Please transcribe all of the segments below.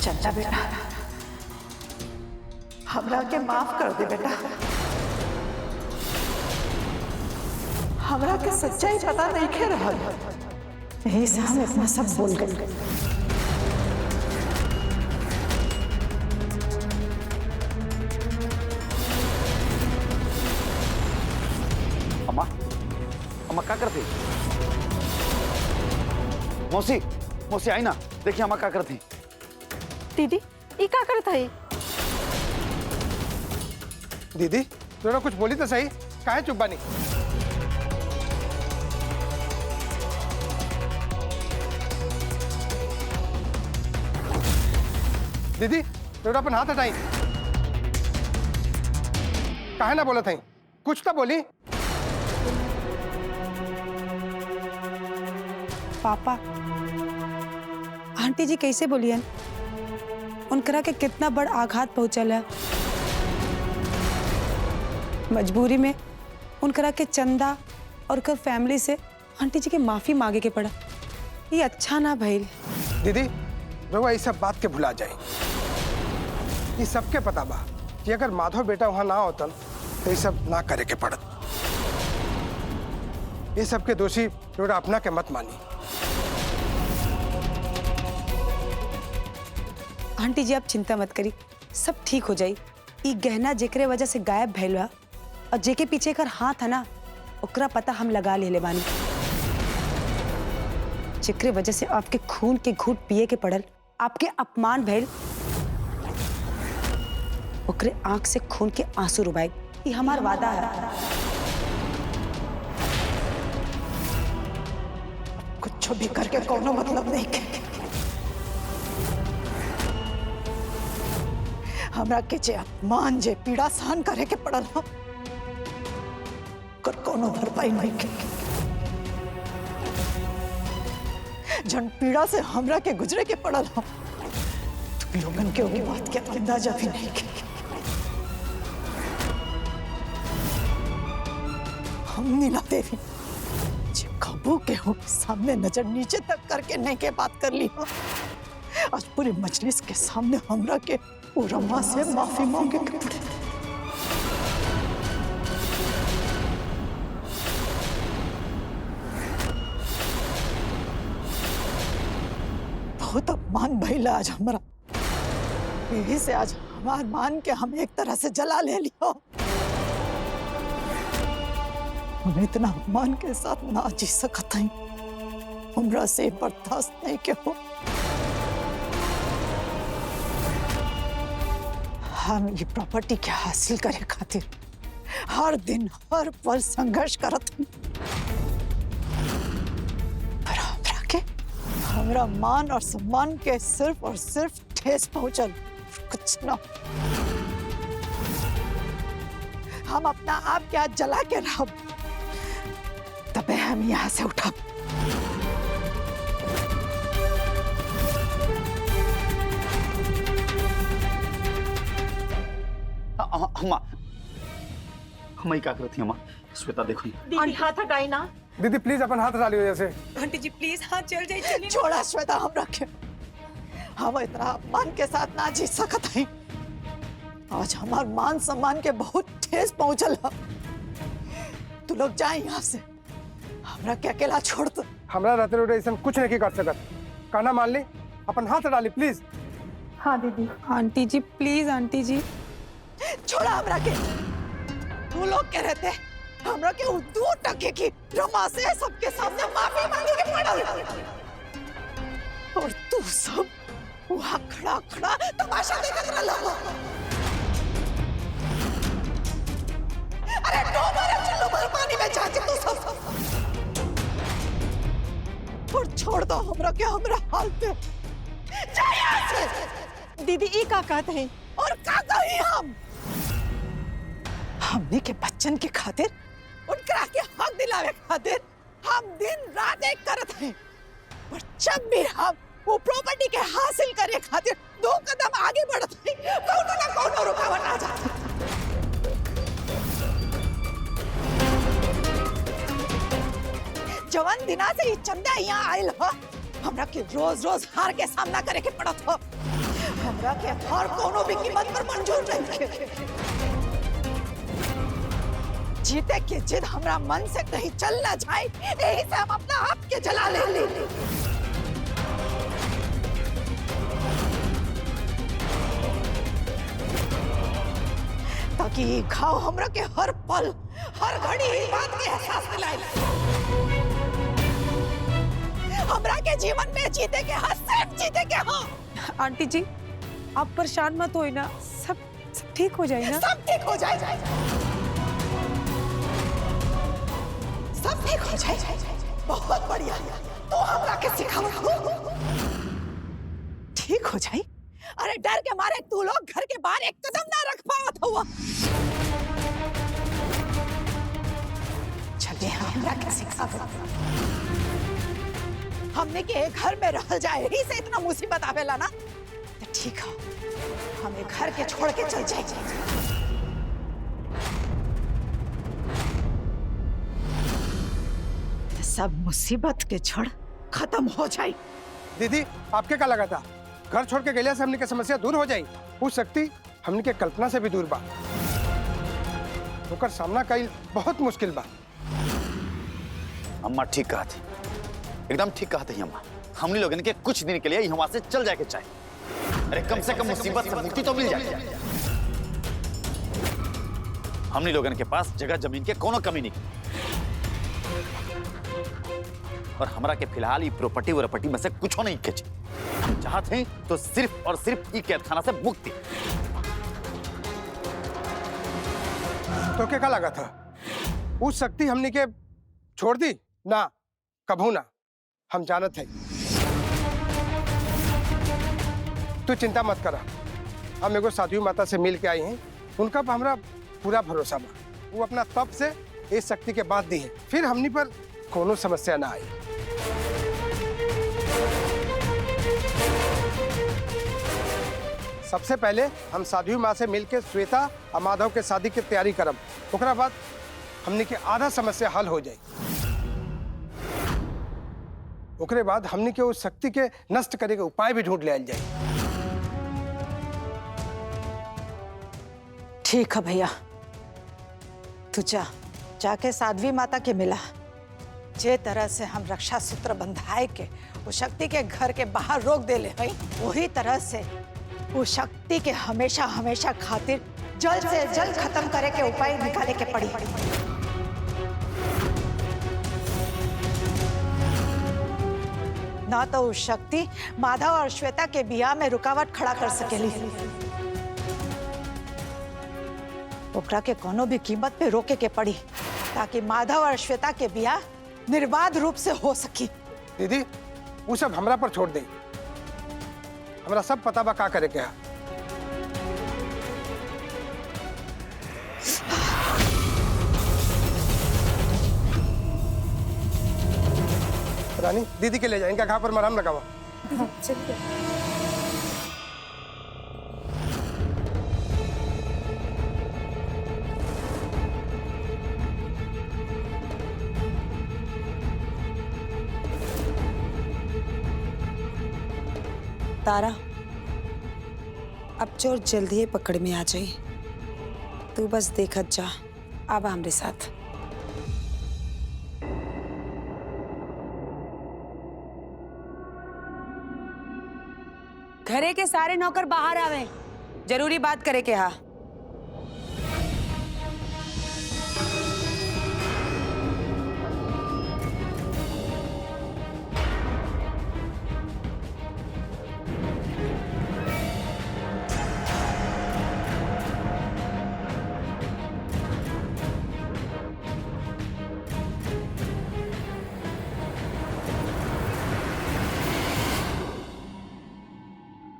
चंदा बेटा, हमरा के माफ कर दे बेटा। हमरा के सच्चाई पता नहीं खे रहल, यही से हम इतना सब बोल गए। अम्मा, अम्मा क्या करती? मौसी, मौसी आई ना, देखिए अम्मा क्या करती। दीदी ये क्या करता है? दीदी तोरा कुछ बोली तो सही, काहे चुप बानी? दीदी तोरा अपन हाथ हटाई, काहे ना बोला था? कुछ तो बोली। पापा आंटी जी कैसे बोलियन? उनकरा के कितना बड़ आघात पहुंचल है। मजबूरी में उनकरा के चंदा और कर फैमिली से आंटी जी के माफी मांगे के पड़ा। ये अच्छा ना भइल। दीदी रउआ ये सब बात के भुला जाए। ये सबके पता बा कि अगर माधव बेटा वहां ना होतन तो ये सब ना करे के पड़त। ये सबके दोषी रउआ अपना के मत मानी। आंटी जी आप चिंता मत करी, सब ठीक हो जाई। ई गहना जेकरे वजह से गायब भइल बा और जेके पीछे कर हाथ है ना, ओकरा पता हम लगा ले बानी। जेकरे वजह से आपके खून के घूंट पिए के पड़ल, आपके अपमान भइल, ओकरे आंख से खून के आंसू रुबाई। ये हमार वादा है। कुछ भी करके कोनो मतलब नहीं के। हमरा के जे अपमान जे पीड़ा सहन करे के पड़ल हो, कर कोनो भरपाई नहीं के। जन पीड़ा से हमरा के गुजरे के पड़ल हो, तुम लोगन के ओगी बात के अंदाजा भी नहीं के। हम नीला देवी जे काबू के हो सामने नजर नीचे तक करके नहीं के बात कर ली हो, आज पूरे मजलिस के सामने हमरा के उरमा से माफी मांगे के पड़े। बहुत अपमान भइला आज हमरा, यही से आज हमार मान के हम एक तरह से जला ले लियो। हम इतना अपमान के साथ ना जी सकत हई, हमरा से बर्दाश्त नहीं के हो। हम ये प्रॉपर्टी के हासिल करे खातिर हर दिन हर पल संघर्ष करत हूँ, पर हमरा मान और सम्मान के सिर्फ और सिर्फ ठेस पहुंचल, कुछ ना। हम अपना आप के आज जला के रहब, तबे हम यहाँ से उठब। अम्मा, हम क्या करती अम्मा? श्वेता देखो, दीदी हाथ हटाई ना। दीदी प्लीज अपन हाथ हटा लियो जैसे। आंटी जी प्लीज हाथ चल जाइए। छोड़ा श्वेता, हम रखे। हम इतना अपमान के साथ ना जी सकत हई। आज हमार मान सम्मान के बहुत ठेस पहुंचल है। तू लोग जाए यहाँ से, हमरा के अकेला छोड़ दो। हमरा रहते हुए ऐसा कुछ नहीं कर सकत। कहना मान ली, अपन हाथ हटा ली प्लीज। हाँ दीदी। आंटी जी प्लीज, आंटी जी छोड़ा हमरा के। तू लोग के रहते हमरा के 2 टके की रमा से सबके सामने माफी मांगे के पड़ल, और तू सब वहाँ खड़ा खड़ा तमाशा देखत रहल। अरे डूब रे चलो भर पानी में जाके तू सब, और छोड़ दो हमरा के हमरा हाल पे। जा यहाँ से। दीदी ई का कहते हैं और का कही हम? हमने के बच्चन के खातिर, उनकरा के हक दिलावे खातिर हम दिन रात एक करत हैं, पर जब भी हम वो प्रॉपर्टी के हासिल करे खातिर 2 कदम आगे बढ़त हैं, कौनो ना कौनो रुकावट आ जाती। जवान दिना से ये चंदा यहाँ आयल हो, हमरा के रोज रोज हार के सामना करे के पड़त हो। हमरा के और कोनो भी कीमत पर मंजूर नहीं है। जीते की जिद हमरा मन से कहीं चल ना जाए, यही से हम अपना आप के जला ले। ताकि ये घाव हमरा के हर पल हर घड़ी इस बात के एहसास दिलाए, हमरा के जीवन में जीते के हाँ, सिर्फ जीते के हाँ। आंटी जी आप परेशान मत होइए ना, सब ठीक हो जाए ना। सब ठीक हो जाए, सब ठीक हो जाए। बहुत बढ़िया, तो हमरा के सिखाओ ठीक हो जाए। अरे डर के मारे तू लोग घर के बाहर एक कदम ना रख पावत हुआ। चलिए हमरा के सिखाओ। हमने के एक घर में रह जाए ही से इतना मुसीबत आवेला ना, तो ठीक है हमें घर के छोड़ के चल जाए। तो सब मुसीबत के छड़ खत्म हो जाए। दीदी आपके क्या लगा था घर छोड़ के गलिया से हमने की समस्या दूर हो जाई? वो शक्ति हमने के कल्पना से भी दूर बा, ओकर सामना कईल बहुत मुश्किल बा। अम्मा ठीक कहा थी, एकदम ठीक कहा थी अम्मा। हमने लोगन के कुछ दिन के लिए यहाँ से चल जाके चाहिए। अरे कम से कम मुसीबत से मुक्ति तो मिल जाए। हमने लोगन के पास जगह जमीन के कोनो कमी नहीं, और हमरा के फिलहाल ये प्रॉपर्टी वरपट्टी में से कुछ नहीं खींचे। हम चाहते हैं तो सिर्फ और सिर्फ ये कैदखाना से मुक्ति। तो क्या लगा था उस शक्ति हमने के छोड़ दी ना? कभू ना, हम जानत है। तू चिंता मत करा, हम एगो साधु माता से मिल के आई हैं, उनका पर हमरा पूरा भरोसा बा। वो अपना तप से इस शक्ति के बात दी है, फिर हमनी पर कोनो समस्या ना आई। सबसे पहले हम साधु माँ से मिलके श्वेता और माधव के शादी की तैयारी करब, ओकरा बाद हमनी के आधा समस्या हल हो जाए। ओकरे बाद हमनी के उस शक्ति के नष्ट करे के उपाय भी ढूंढ ले जाए। ठीक है भैया, तू जाके साध्वी माता के मिला। जे तरह से हम रक्षा सूत्र बंधाए के वो शक्ति के घर के बाहर रोक दे ले हई, वही तरह से वो शक्ति के हमेशा हमेशा खातिर जल्द से जल्द खत्म करे के उपाय निकाले के पड़ी। ना तो उस शक्ति माधव और श्वेता के बियाह में रुकावट खड़ा कर सकेली, ओकरा के कोनो भी कीमत पे रोके के पड़ी ताकि माधव और श्वेता के बियाह निर्बाध रूप से हो सके। दीदी वो सब हमरा पर छोड़ दे, हमरा सब पता बा का करे के है। रानी दीदी के ले जाए, इनका घाव पर मरहम लगावा। तारा अब चोर जल्दी ही पकड़ में आ जाए, तू बस देखत जा। अब हमरे साथ घरे के सारे नौकर बाहर आवे, जरूरी बात करे के हा।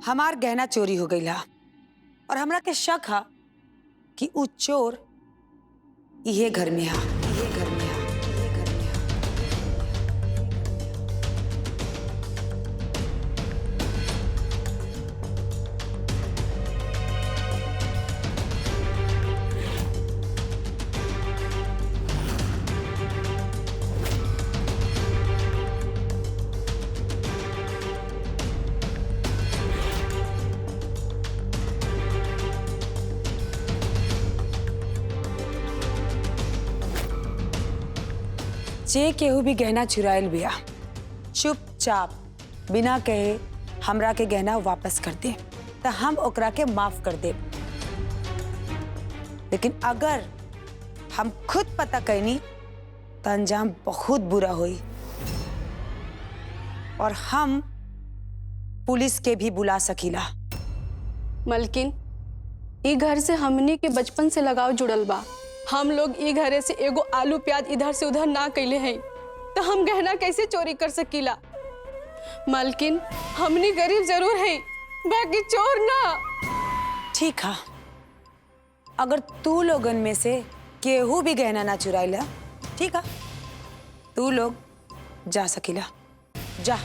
हमार गहना चोरी हो गई ला और हमरा के शक हा कि उ चोर ये घर में हा, ये घर में हा, ये घर में हा। जे केहू भी गहना चुराइल बिया चुपचाप बिना कहे हमरा के गहना वापस कर दे तो हम ओकरा के माफ कर दे। लेकिन अगर हम खुद पता कैनी तो अंजाम बहुत बुरा हुई और हम पुलिस के भी बुला सकीला। मलकिन ई घर से हमनी के बचपन से लगाव जुड़ल बा। हम लोग ई घरे से एगो आलू प्याज इधर से उधर ना कैले हैं तो हम गहना कैसे चोरी कर सकीला। मलकिन हमनी गरीब जरूर हैं बाकी चोर ना। ठीक है, अगर तू लोगन में से केहू भी गहना ना चुराइला ठीक है, तू लोग जा सकीला, जा।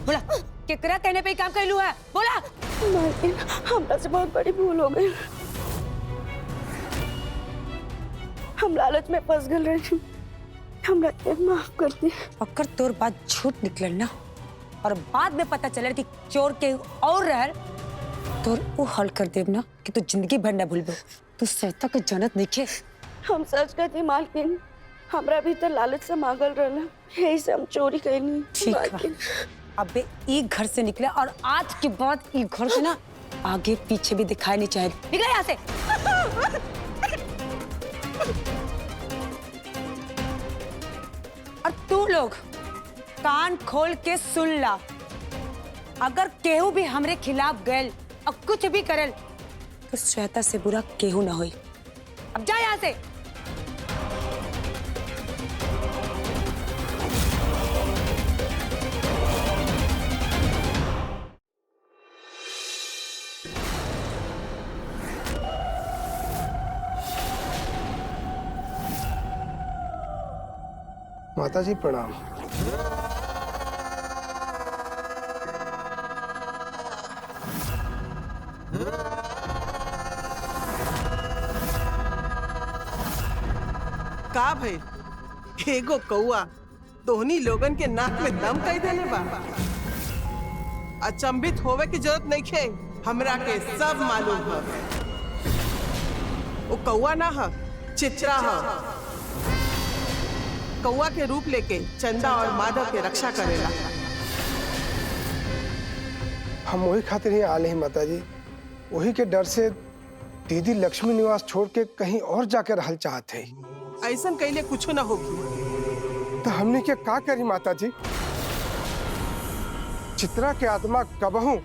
बोला केकरा कहने पे ही काम कैलू है, बोला। मलकिन हमरा से बहुत बड़ी भूल हो गई। हम लालच में फंस गए रही, हमरा के माफ कर दी। अगर तोर बात झूठ निकलल ना और बाद में पता चलल कि चोर के और रहल तोर वो हल कर देब ना कि तू जिंदगी भर ना भूलबो। तू श्वेता के जनत नहीं। हम सच कहती मालकिन, हमरा भी तो लालच से मांगल रहला, यही से हम चोरी कैली। ठीक है, अबे ई घर से निकले और आज के बाद ई घर से ना आगे पीछे भी दिखाई नहीं चाहिए। निकले यहाँ से। और तू लोग कान खोल के सुन ला, अगर केहू भी हमरे खिलाफ गए और कुछ भी करल तो श्वेता से बुरा केहू ना होई। अब जा यहाँ से। माता जी प्रणाम। का भइल? एगो कौआ दोहनी लोगन के नाक में दम कई देले बा। अचंभित होवे की जरूरत नहीं खे, हमरा के सब मालूम है। वो कौआ ना है, चित्रा है। कौआ के रूप लेके चंदा और माधव के रक्षा करेला। हम वही खातिर ही आले हैं माता जी, वही के डर से दीदी लक्ष्मी निवास छोड़ के कहीं और जाकर रहल चाहते हैं। ऐसा कैले कुछ ना होगी। तो हमने क्या का करी माता जी? चित्रा के आत्मा कबहू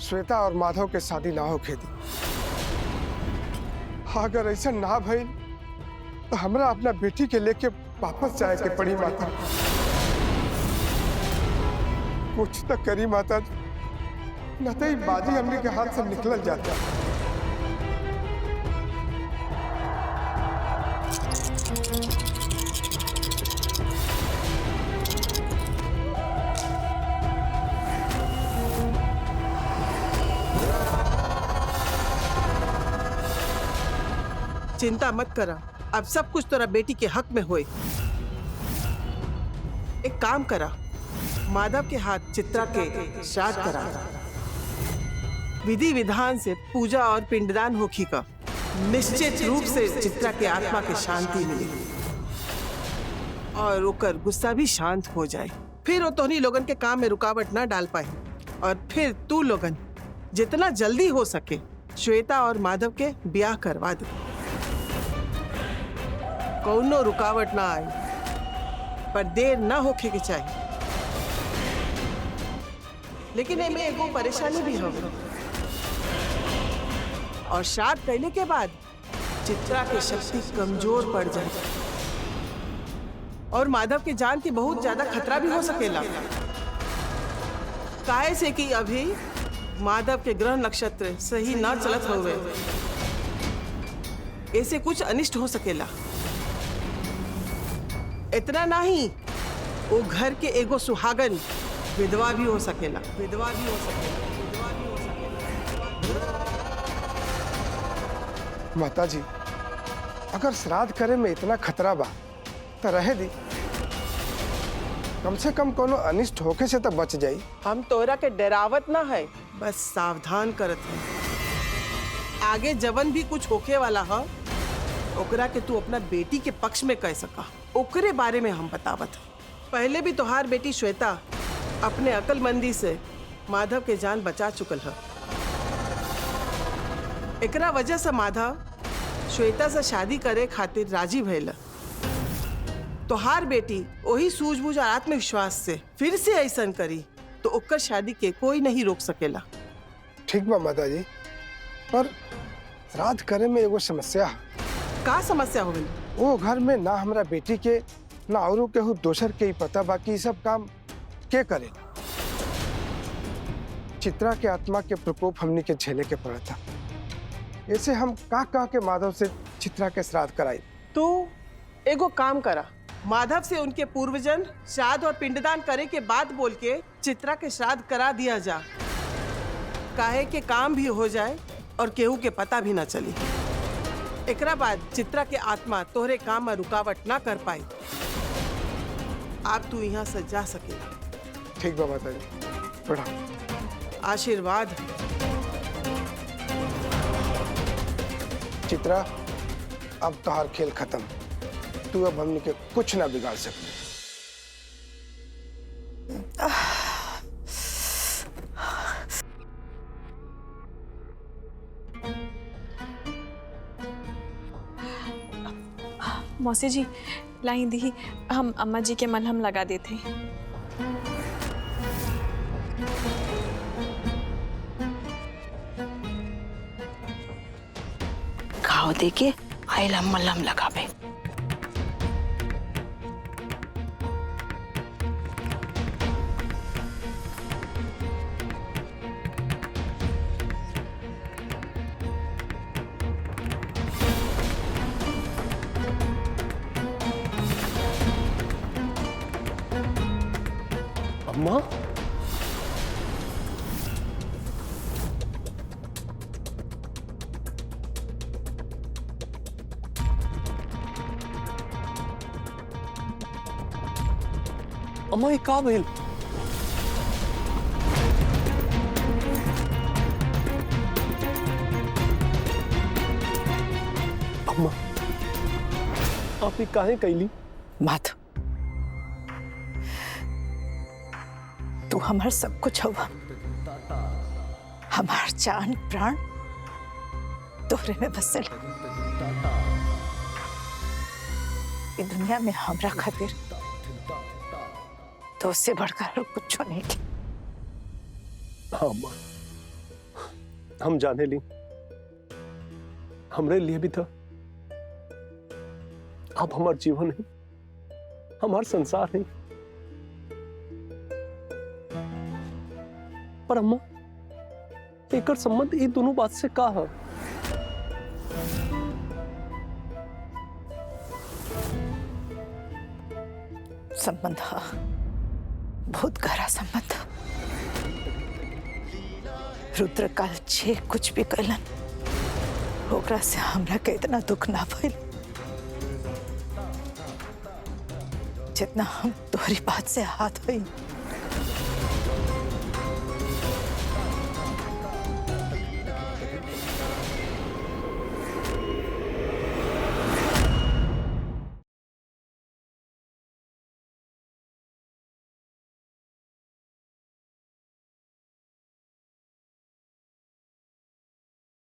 श्वेता और माधव के शादी ना हो खेती। अगर ऐसा ना भइल तो हमरा अपना बेटी के लेके वापस जाए के पड़ी माता। कुछ तो करी माता जी, न तो बाजी हमने के हाथ से निकल जाता। चिंता मत करा, अब सब कुछ तोरा बेटी के हक में होए। एक काम करा, माधव के हाथ चित्रा के श्राद्ध करा। विधि विधान से पूजा और पिंडदान होखी का निश्चित रूप से चित्रा के आत्मा के शांति मिले और ओकर गुस्सा भी शांत हो जाए। फिर वो तोहनी लोगन के काम में रुकावट ना डाल पाए और फिर तू लोगन जितना जल्दी हो सके श्वेता और माधव के ब्याह करवा दे। कौनो रुकावट ना आए, पर देर ना होके के चाहिए। लेकिन एमे एगो परेशानी भी हो और श्राद्ध कैले के बाद चित्रा की शक्ति कमजोर पड़ जाए और माधव के जान की बहुत ज्यादा खतरा भी हो सकेला। काहे से कि अभी माधव के ग्रह नक्षत्र सही ना चलत हुए ऐसे कुछ अनिष्ट हो सकेला। इतना नहीं, वो घर के एगो सुहागन विधवा भी हो सकेला, विधवा भी हो सकेला, विधवा भी हो सकेला। माता जी, अगर श्राद्ध करे में इतना खतरा बा तो रहे दी, कम से कम कोनो अनिष्ट होके से तो बच जाई। हम तोरा के डरावत ना है, बस सावधान करत है। आगे जवन भी कुछ होके वाला है, ओकरा के तू अपना बेटी के पक्ष में कह सका, ओकरे बारे में हम बतावत है। पहले भी तोहार बेटी श्वेता अपने अकलमंदी से माधव के जान बचा चुकल है। एकरा वजह से माधव श्वेता से शादी करे खातिर राजी भइल। तोहार बेटी वही सूझबूझ और आत्मविश्वास से फिर से ऐसा करी तो ओकर शादी के कोई नहीं रोक सकेला। ठीक बा माता जी, पर श्राद्ध करे में एगो समस्या है। का समस्या हो गई? वो घर में ना हमरा बेटी के ना औरों केहू दोसर के ही पता, बाकी सब काम के करे। चित्रा के आत्मा के प्रकोप हमनी के झेले के पड़ा था। ऐसे हम का के माधव से चित्रा के श्राद्ध कराई। तू एगो काम करा, माधव से उनके पूर्वजन श्राद्ध और पिंडदान करे के बाद बोल के चित्रा के श्राद्ध करा दिया जा, काहे के काम भी हो जाए और केहू के पता भी ना चली। एकरा बाद चित्रा के आत्मा तोहरे काम में रुकावट ना कर पाई। आप तू यहाँ से जा सकेला। ठीक बा माता जी, बढ़ा आशीर्वाद। चित्रा, अब तोहार खेल खत्म। तू अब हमनी के कुछ ना बिगाड़ सकती। मौसी जी लाई दी, हम अम्मा जी के मलहम लगा देते। घाव देके आइला मलहम लगाबे। अम्मा, अम्मा ये का भइल? अम्मा, आप ये काहे कैली? माधव, तू हमार सब कुछ हुआ, हमार जान प्राण तोहरे में बसल। ये दुनिया में हमरा खातिर तो उससे बढ़कर कुछ नहीं की। हाँ अम्मा, हम जाने ली, हमरे लिए भी था। आप हमार जीवन है, हमार संसार है। पर अम्मा, एकर संबंध ये दोनों बात से का है? संबंध बहुत गहरा संबंध। रुद्रकाल जे कुछ भी कलन, ओकरा से हमरा के इतना दुख ना भइल जितना हम तोहरी बात से हाथ हुई।